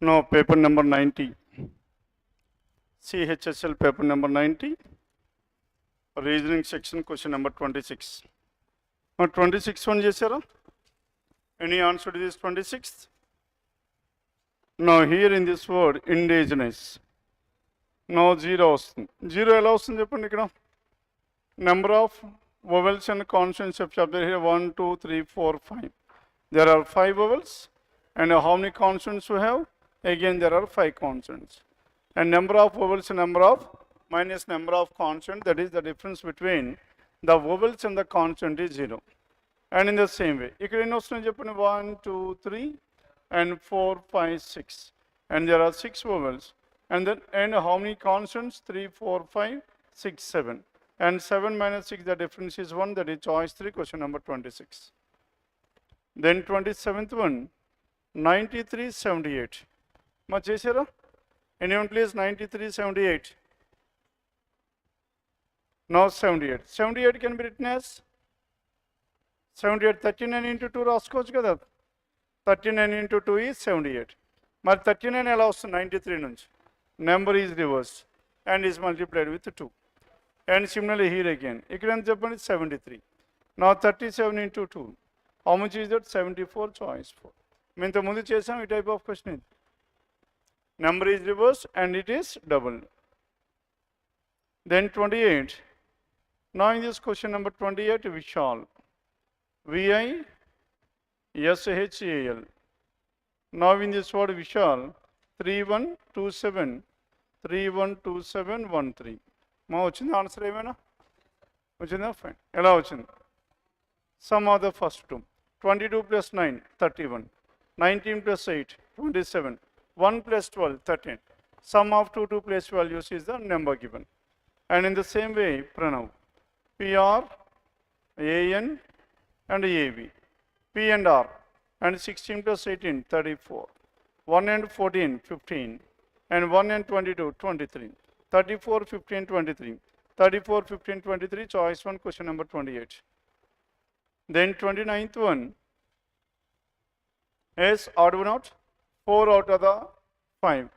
No, paper number 90. CHSL paper number 90. Reasoning section question number 26. Now 26 one chesara. Any answer to this 26th? Now here in this word indigenous. Now 0 వస్తుంది. 0 ఎలా వస్తుంది చెప్పండి ఇక్కడ? Number of vowels and consonants of chapter here 1, 2, 3, 4, 5. There are 5 vowels. And how many consonants we have? Again there are 5 consonants. And number of vowels and number of minus number of consonants, that is the difference between the vowels and the consonant is 0. And in the same way, ఇక్కడ ఎన్ని వస్తున్నాయి చెప్పండి? 1, 2, 3 and 4, 5, 6. And there are 6 vowels. And how many consonants? 3, 4, 5, 6, 7. And 7 minus 6, the difference is 1, that is choice 3, question number 26. Then 27th one, 93, 78. Ma chesara? Anyone please? 93, 78. Now 78. 78 can be written as 78, 39 into 2 రాసుకోవచ్చు కదా. 39 into 2 is 78. మరి 39 ఎలా వస్తుంది? 93 నుంచి. Number is reversed and is multiplied with 2. And similarly here again. ఇక్కడ ఎంత చెప్పండి? 73. Now 37 into 2. How much is that? 74, choice 4. మేము ఇంతకుముందు చేసాం ఈ టైప్ ఆఫ్ క్వశ్చన్ ఇది. Number is reversed and it is doubled. Then 28. Now in this question number 28, Vishal. VISHAL. Now in this word Vishal, 3127, 312713. మా వచ్చింది ఆన్సర్ ఏమైనా వచ్చిందా? Fine. ఎలా వచ్చింది? Sum of the first two. 22 plus 9, 31. 19 plus 8, 27. 1 plus 12, 13. Sum of two place values is the number given. And in the same way, Pranav. PR, AN and AB. P and R. And 16 plus 18, 34. 1 and 14, 15. And 1 and 22, 23. 34, 15, 23. 34, 15, 23. Choice 1, question number 28. Then 29th one. Yes, odd one out. 4 out of the 5.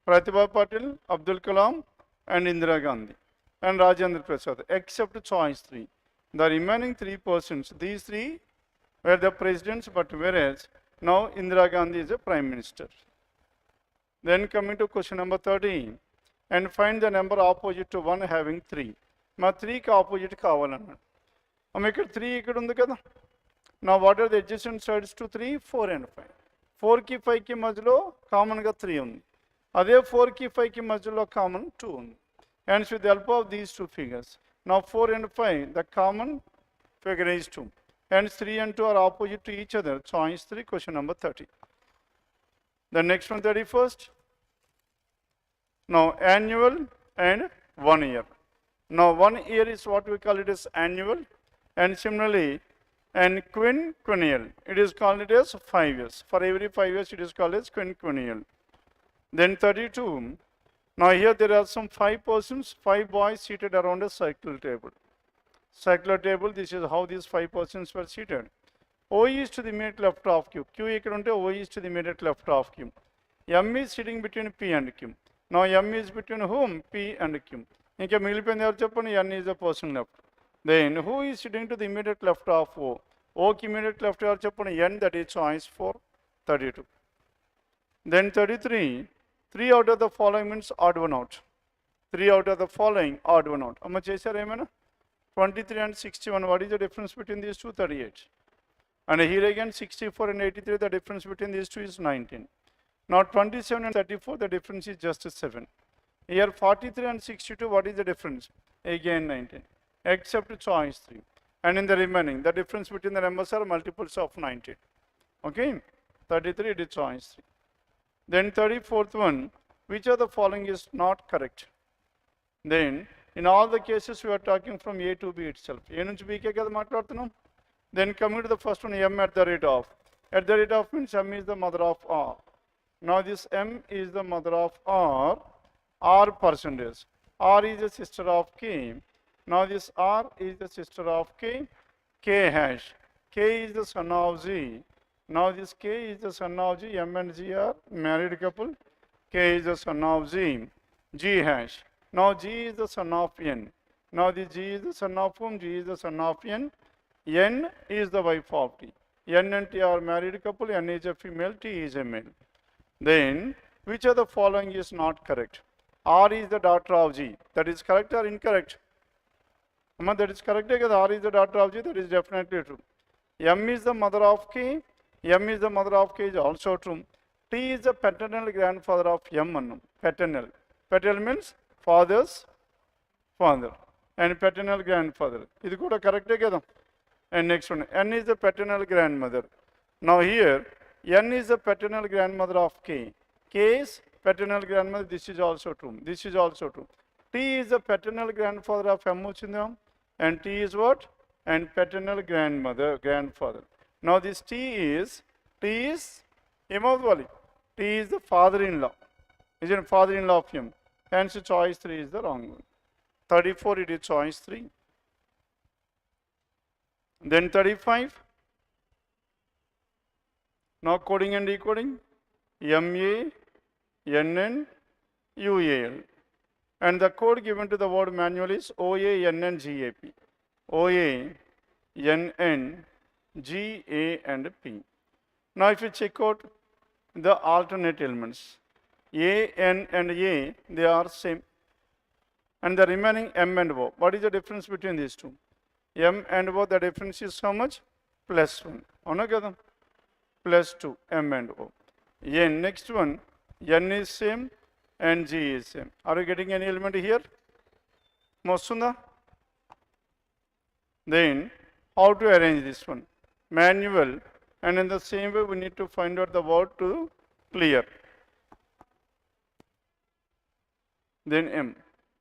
Pratibha Patil, Abdul Kalam and Indira Gandhi and Rajendra Prasad, except choice 3. The remaining 3 persons, these 3 were the presidents, but whereas now Indira Gandhi is a prime minister. Then coming to question number 13, and find the number opposite to 1 having 3. Ma 3 ki opposite kavalannadu. Here 3 ikkada undi kada. Now what are the adjacent sides to 3? 4 and 5. 4 ki 5 ki madhyalo common ga 3 undi. Ade 4 ki 5 ki madhyalo common 2 undi. And with the help of these two figures, now 4 and 5, the common figure is 2. And 3 and 2 are opposite to each other. Choice 3, question number 30. The next one, 31st. Now annual and 1 year. Now 1 year is what we call it as annual. And similarly, and quinquennial, it is called it as 5 years. For every 5 years, it is called as quinquennial. Then 32. Now here there are some 5 persons, 5 boys seated around a circular table. Circular table, this is how these 5 persons were seated. O is to the immediate left of Q. Q ikkada unte O is to the immediate left of Q. M is sitting between P and Q. Now M is between whom? P and Q. Inka మిగిలిపోయింది ఎవరు చెప్పండి? N is the person left. Then who is sitting to the immediate left of O? O ki immediate left ఎవరు చెప్పండి? N, that is choice 4, 32. Then 33. 3 out of the following means odd one out. 3 out of the following odd one out. Amma chesara emana? 23 and 61. What is the difference between these two? 38. And here again 64 and 83. The difference between these two is 19. Now 27 and 34. The difference is just 7. Here 43 and 62. What is the difference? Again 19. Except choice 3. And in the remaining, the difference between the numbers are multiples of 19. Okay. 33 it is choice 3. Then 34th one, which of the following is not correct? Then in all the cases we are talking from A to B itself. A nunchi B ke kada maatladutunnam. Then coming to the first one, M at the rate of. At the rate of means M is the mother of R. Now this M is the mother of R. R percentage. R is the sister of K. Now this R is the sister of K. K hash. K is the son of Z. Now this K is the son of G. M and G are married couple. K is the son of G. G hash. Now G is the son of N. Now the G is the son of whom? G is the son of N. N is the wife of T. N and T are married couple. N is a female. T is a male. Then which of the following is not correct? R is the daughter of G. That is correct or incorrect? Amma, that is correct because R is the daughter of G. That is definitely true. M is the mother of K. M is the mother of K is also true. T is the paternal grandfather of M. Paternal. Paternal means father's father. And paternal grandfather. This is correct. And next one. N is the paternal grandmother. Now here, N is the paternal grandmother of K. K is paternal grandmother. This is also true. This is also true. T is the paternal grandfather of M. And T is what? And paternal grandfather. Now this T is Emavali. T is the father-in-law. Is it father-in-law of M? Hence choice 3 is the wrong one. 34 it is choice 3. Then 35. Now coding and decoding. MA, NN, UAL. And the code given to the word manual is OA, NN, GAP. OA, NN, GA and P. Now if you check out the alternate elements, A, N and A, they are same. And the remaining M and O. What is the difference between these two? M and O, the difference is how much? Plus 1. Avuna plus 2, M and O. N, next one, N is same and G is same. Are you getting any element here? Mosunda? Then, how to arrange this one? Manual, and in the same way we need to find out the word to clear. Then M.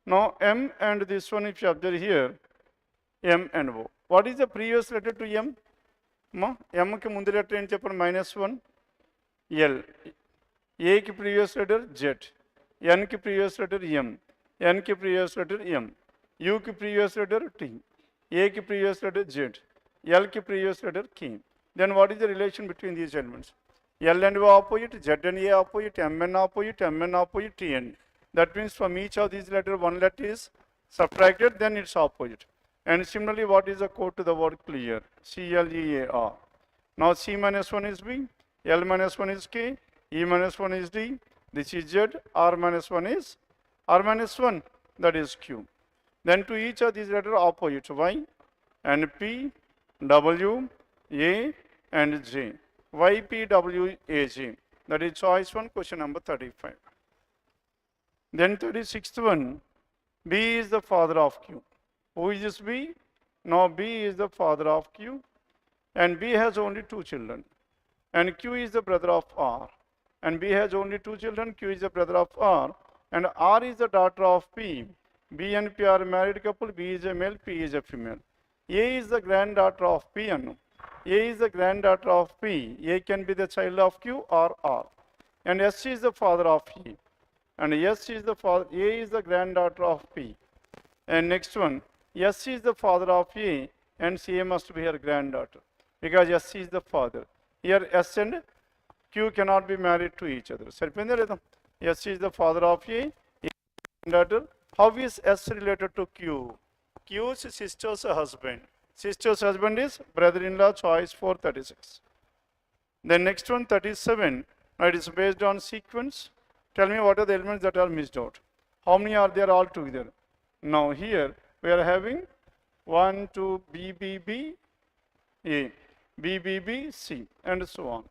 Now M and this one, if you observe here, M and O. What is the previous letter to M? M ki mundu letter enti cheppanu -1. L. A ki previous letter Z. N ki previous letter M. N ki previous letter M. U ki previous letter T. A ki previous letter Z. L ki previous letter K. Then what is the relation between these elements? L and O opposite, Z and A opposite, M and opposite, M and opposite, T and. That means from each of these letters, one letter is subtracted, then it's opposite. And similarly, what is the code to the word clear? CLEAR. Now C minus 1 is B, L minus 1 is K, E minus 1 is D, this is Z, R minus 1 is R minus 1, that is Q. Then to each of these letters opposite, Y and P, W, A and J. Y, P, W, A, J. That is choice 1, question number 35. Then 36th one, B is the father of Q. Who is this B? Now B is the father of Q, and B has only 2 children. And Q is the brother of R. And B has only 2 children, Q is the brother of R. And R is the daughter of P. B and P are married couple, B is a male, P is a female. A is the granddaughter of P. A is the granddaughter of P. A can be the child of Q or R. And S is the father of E. And S is the father, A is the granddaughter of P. And next one, S is the father of A, and C must be her granddaughter, because S is the father. Here S and Q cannot be married to each other. S is the father of A, granddaughter. How is S related to Q? Q's sister's husband. Sister's husband is brother-in-law, choice 436. Then next one, 37. Now it is based on sequence. Tell me what are the elements that are missed out. How many are there all together? Now here we are having 1, 2, B, B, B, A, B, B, B, C, and so on.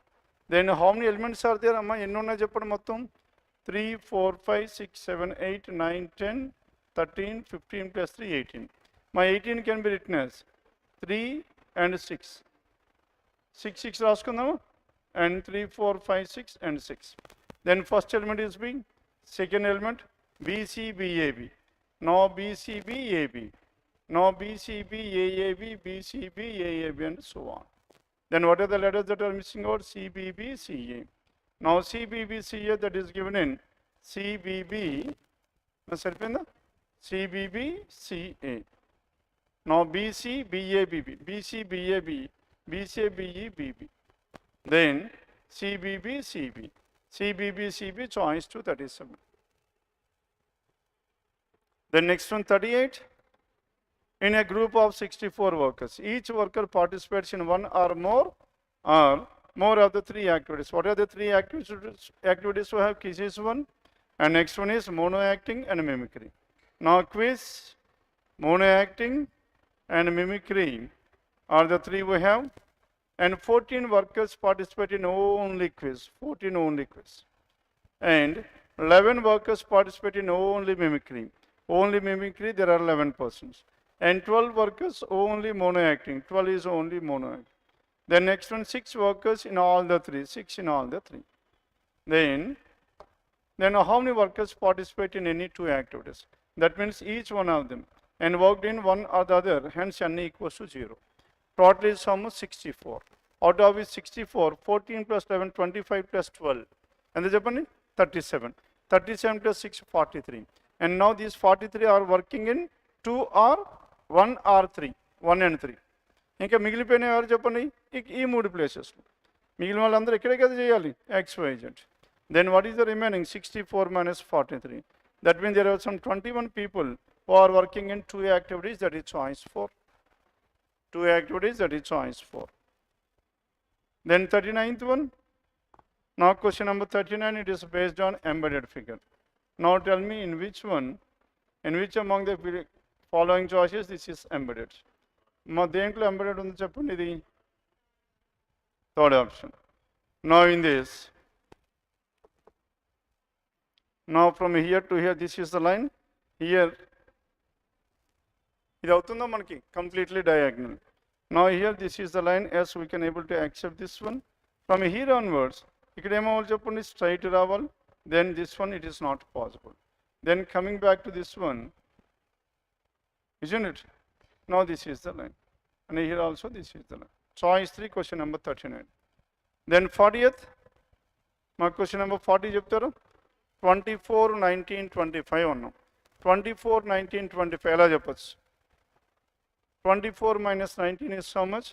Then how many elements are there? Amma ennonna cheppadu mottham 3, 4, 5, 6, 7, 8, 9, 10, 13, 15 plus 3, 18. My 18 can be written as 3 and 6. 6, 6 raskundama, and 3, 4, 5, 6 and 6. Then first element is B, second element B, C, B, A, B. Now B, C, B, A, B. Now B, C, B, A, B, B, C, B, A, B, and so on. Then what are the letters that are missing out? C, B, B, C, A. Now C, B, B, C, A, that is given in C, B, B, C, B, B, C, A. Now B, C, B, A, B, B, B, C, B, A, B, B, C, B, E, B, B. Then CBB, CB. CBB, CB, choice 2, 37. Then next one, 38. In a group of 64 workers, each worker participates in one or more of the three activities. What are the three activities we have? Quiz is one, and next one is mono acting and mimicry. Now quiz, mono acting and mimicry are the three we have, and 14 workers participate in only quiz, 14 only quiz, and 11 workers participate in only mimicry. Only mimicry, there are 11 persons. And 12 workers only mono acting. 12 is only mono acting. Then next one, 6 workers in all the three. 6 in all the three. Then how many workers participate in any two activities? That means each one of them and worked in one or the other. Hence n equals to 0. Total is sum of 64. Out of which 64, 14 plus 11, 25 plus 12. And the Japanese 37. 37 plus 6, 43. And now these 43 are working in 2 or 1 or 3. 1 and 3. ఇంకా మిగిలిపోయిన ఎవరు చెప్పండి ఈ మూడు ప్లేసెస్లో మిగిలిన వాళ్ళందరూ ఎక్కడే కదా చేయాలి XYZ. Then what is the remaining? 64 minus 43. That means there are some 21 people who are working in two activities, that is choice 4. Two activities, that is choice 4. Then 39th one. Now question number 39, it is based on embedded figure. Now tell me in which among the following choices this is embedded. మా దేంట్లో embedded ఉంది చెప్పండి ఇది third option. Now in this, now from here to here, this is the line. Here ఇది అవుతుందా మనకి completely diagonal. Now here this is the line. Yes, we can able to accept this one. From here onwards, ఇక్కడ ఏమవ్వాలి చెప్పండి straight రావాలి. Then this one it is not possible. Then coming back to this one, isn't it? Now this is the line, and here also this is the line. Choice 3, question number 39. Then 40th, my question number 40 చెప్తారు 24, 19, 25 అన్నాం. 24, 19, 25 ఎలా చెప్పచ్చు? 24 minus 19 is how much?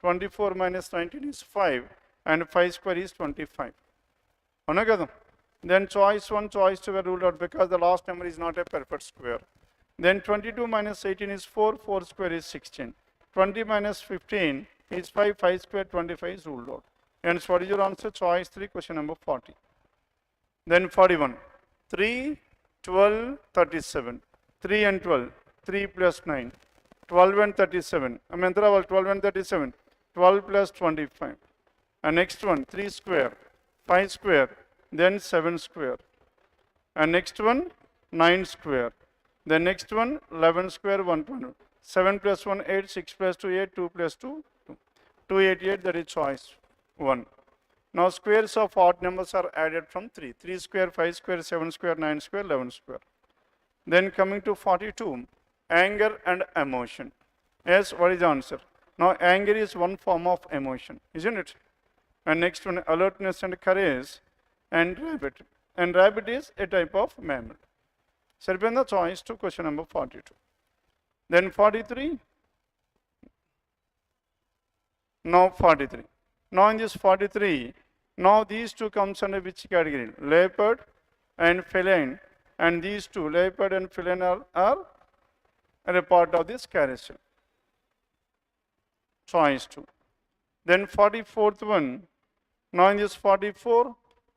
24 minus 19 is 5, and 5 square is 25. అవునా కదా? Then choice 1, choice 2 were ruled out because the last number is not a perfect square. Then 22 minus 18 is 4, 4 square is 16. 20 minus 15 is 5, 5 square 25 is ruled out. Hence what is your answer? Choice 3, question number 40. Then 41, 3, 12, 37. 3 and 12, 3 plus 9. 12 and 37. I mean 12 and 37. 12 plus 25. And next one, 3 square, 5 square, then 7 square. And next one, 9 square. The next one, 11 square, 120. 7 plus 1, 8, 6 plus 2, 8, 2 plus 2, 2. 288, that is choice 1. Now squares of odd numbers are added from 3. 3 square, 5 square, 7 square, 9 square, 11 square. Then coming to 42, anger and emotion. Yes, what is the answer? Now anger is one form of emotion, isn't it? And next one, alertness and courage, and rabbit. And rabbit is a type of mammal. Saripenda, choice 2, question number 42. Then 43. Now 43. Now in this 43, now these two comes under which category? Leopard and feline. And these two, leopard and feline, are a part of this carousel. Choice 2. Then 44th one. Now in this 44,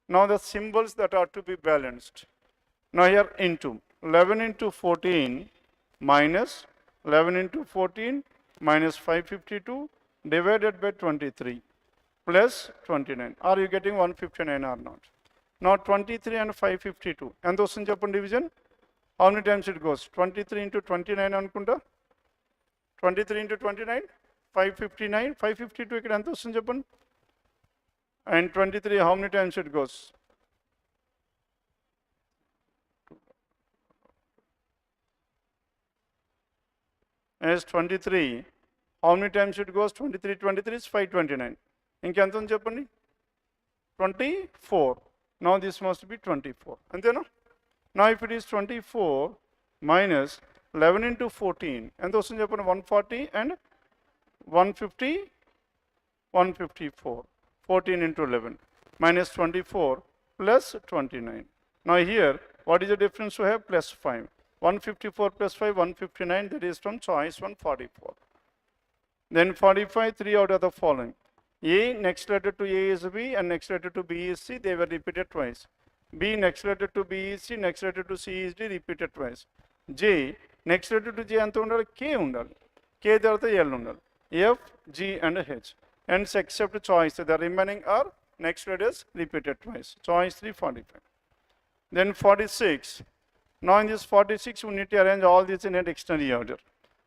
now the symbols that are to be balanced. Now here into 11 into 14 minus 11 into 14 minus 552 divided by 23 plus 29. Are you getting 159 or not? Now 23 and 552. And those in Japan division, how many times it goes? 23 into 29 anukunta. 23 into 29, 559. 552 ikkada enta ostund Japan. And 23, how many times it goes? As 23, how many times it goes? 23, 23 is 529. ఇంకెంత ఉంది చెప్పండి 24. Now this must be 24. అంతేనా? Now if it is 24 minus 11 into 14, ఎంత వస్తుంది చెప్పండి? 140 and 150, 154. 14 into 11 minus 24 plus 29. Now here, what is the difference we have? Plus 5. 154 plus 5, 159, that is from choice 144. Then 45, 3 out of the following. A next letter to A is B and next letter to B is C, they were repeated twice. B next letter to B is C, next letter to C is D, repeated twice. J next letter to J anta undali? K undali. K tarvata L undali. F, G and H. Hence except choice, the remaining are next letters repeated twice. Choice 3, 45. Then 46. Now in this 46, we need to arrange all these in a dictionary order.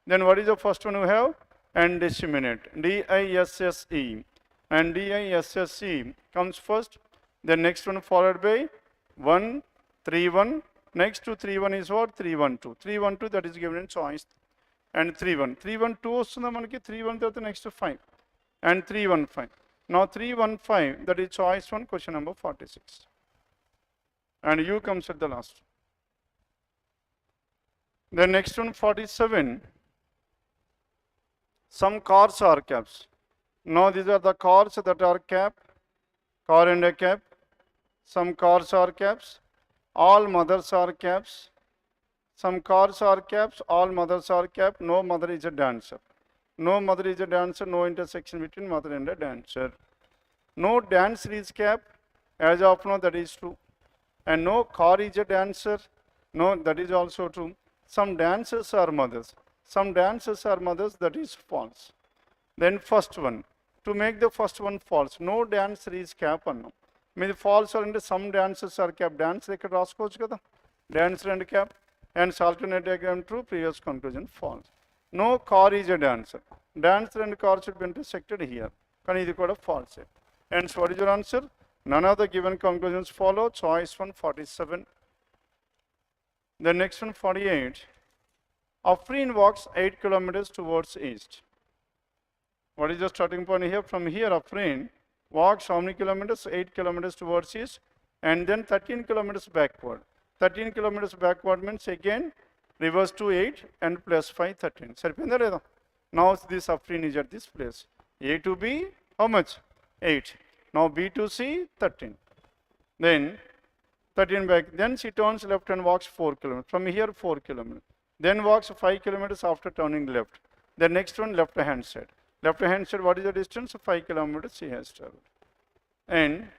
Then what is the first one we have? And disseminate. D-I-S-S-E. And D-I-S-S-E comes first. Then next one followed by 1, 3, 1. Next to 3, 1 is what? 3, 1, 2. 3, 1, 2, that is given in choice. And 3, 1. 3, 1, 2 vastunda manaki. 3, 1 tarvata next to 5. And 3, 1, 5. Now 3, 1, 5, that is choice 1, question number 46. And U comes at the last. The next one 47. Some cars are caps. Now these are the cars that are cap. Car and a cap. Some cars are caps. All mothers are caps. Some cars are caps. All mothers are cap. No mother is a dancer. No mother is a dancer. No intersection between mother and a dancer. No dancer is cap. As of now, that is true. And no car is a dancer. No, that is also true. Some dancers are mothers. Some dancers are mothers, that is false. Then first one. To make the first one false, no dancer is cap annam. Mean false or some dancers are cap. Dancer ikkada raskochu kada. Dancer and cap. And alternate diagram true, previous conclusion false. No car is a dancer. Dancer and car should be intersected here. Kani idi kuda false. Hence what is your answer? None of the given conclusions follow. Choice 1, 47. The next one 48. Afreen walks 8 kilometers towards east. What is the starting point here? From here, Afreen walks how many kilometers? 8 kilometers towards east and then 13 kilometers backward. 13 kilometers backward means again reverse to 8 and plus 5, 13. Now this Afreen is at this place. A to B, how much? 8. Now B to C, 13. Then 13 back. Then she turns left and walks 4 kilometers. From here, 4 kilometers. Then walks 5 kilometers after turning left. The next one, left hand side. Left hand side, what is the distance? 5 kilometers she has traveled. And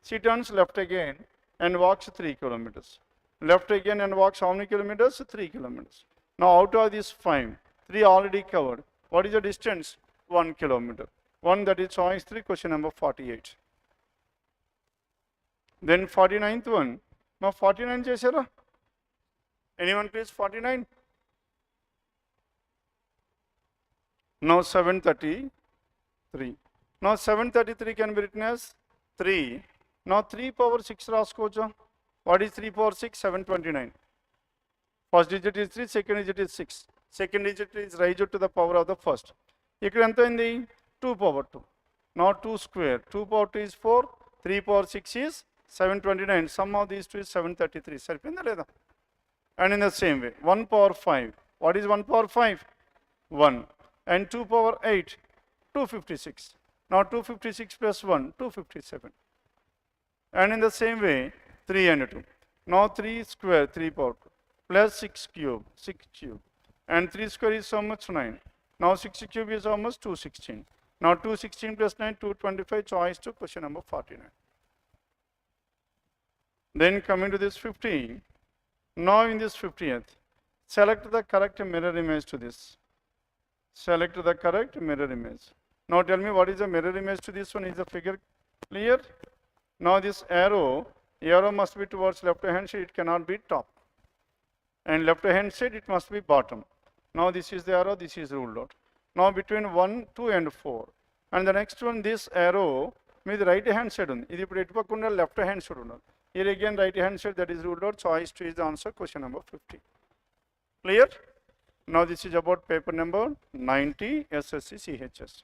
she turns left again and walks 3 kilometers. Left again and walks how many kilometers? 3 kilometers. Now out of these 5, 3 already covered. What is the distance? 1 kilometer. 1, that is choice 3, question number 48. Then 49th one. Now 49 chesara? Anyone please 49? Now 733. Now 733 can be written as 3. Now 3 power 6 raskocha. What is 3 power 6? 729. First digit is 3, second digit is 6. Second digit is raised to the power of the first. Ikkada enta indi 2 power 2. Now 2 square. 2 power 2 is 4. 3 power 6 is 729. Sum of these two is 733. Saripinda leda? And in the same way, 1 power 5. What is 1 power 5? 1. And 2 power 8, 256. Now 256 plus 1, 257. And in the same way, 3 and 2. Now 3 square, 3 power 2. Plus 6 cube, 6 cube. And 3 square is how much? 9. Now 6 cube is how much? 216. Now 216 plus 9, 225. Choice 2, question number 49. Then coming to this 50. Now in this 50th, select the correct mirror image to this. Select the correct mirror image. Now tell me what is the mirror image to this one. Is the figure clear? Now this arrow must be towards left hand side, it cannot be top. And left hand side it must be bottom. Now this is the arrow, this is ruled out. Now between 1, 2 and 4. And the next one, this arrow means right hand side. This is left hand side. Here again right hand side, that is ruled out. Choice 2 is the answer, question number 50. Clear? Now this is about paper number 90 SSC Chsl.